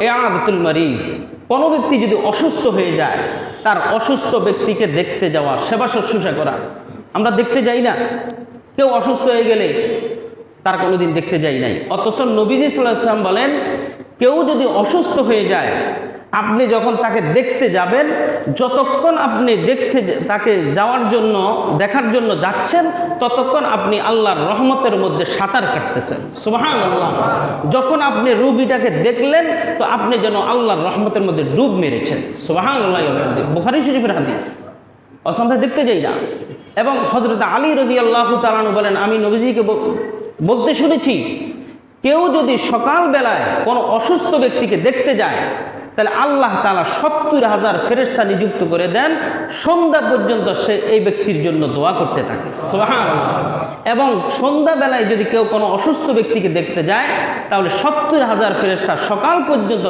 ইআদাতুল মারিজ, কোনো ব্যক্তি যদি অসুস্থ হয়ে যায় তার অসুস্থ ব্যক্তিকে দেখতে যাওয়া, সেবা শুশ্রূষা করা। আমরা দেখতে যাই না, কেউ অসুস্থ হয়ে গেলে তার কোনোদিন দেখতে যাই নাই, অথচ নবীজি সাল্লাল্লাহু আলাইহি ওয়াসাল্লাম বলেন কেউ যদি অসুস্থ হয়ে যায় আপনি যখন তাকে দেখতে যাবেন, যতক্ষণ আপনি তাকে যাওয়ার জন্য দেখার জন্য যাচ্ছেন ততক্ষণ আপনি আল্লাহর রহমতের মধ্যে সাঁতার কাটতেছেন। সুবহানাল্লাহ। যখন আপনি রোগীটাকে দেখলেন তো আপনি যেন আল্লাহর রহমতের মধ্যে ডুব মেরেছেন। সুবহানাল্লাহ। বুখারী শরীফের হাদিস। আমরা দেখতে যাই না। এবং হযরত আলী রাদিয়াল্লাহু তাআলা আনহু বলেন আমি নবীজিকে বলতে শুনেছি কেউ যদি সকালবেলায় কোনো অসুস্থ ব্যক্তিকে দেখতে যায় তাহলে আল্লাহ তাআলা ৭০,০০০ ফেরেশতা নিযুক্ত করে দেন, সন্ধ্যা পর্যন্ত সে এই ব্যক্তির জন্য দোয়া করতে থাকে। সুবহানাল্লাহ। এবং সন্ধ্যাবেলায় যদি কেউ কোনো অসুস্থ ব্যক্তিকে দেখতে যায় তাহলে ৭০,০০০ ফেরেশতা সকাল পর্যন্ত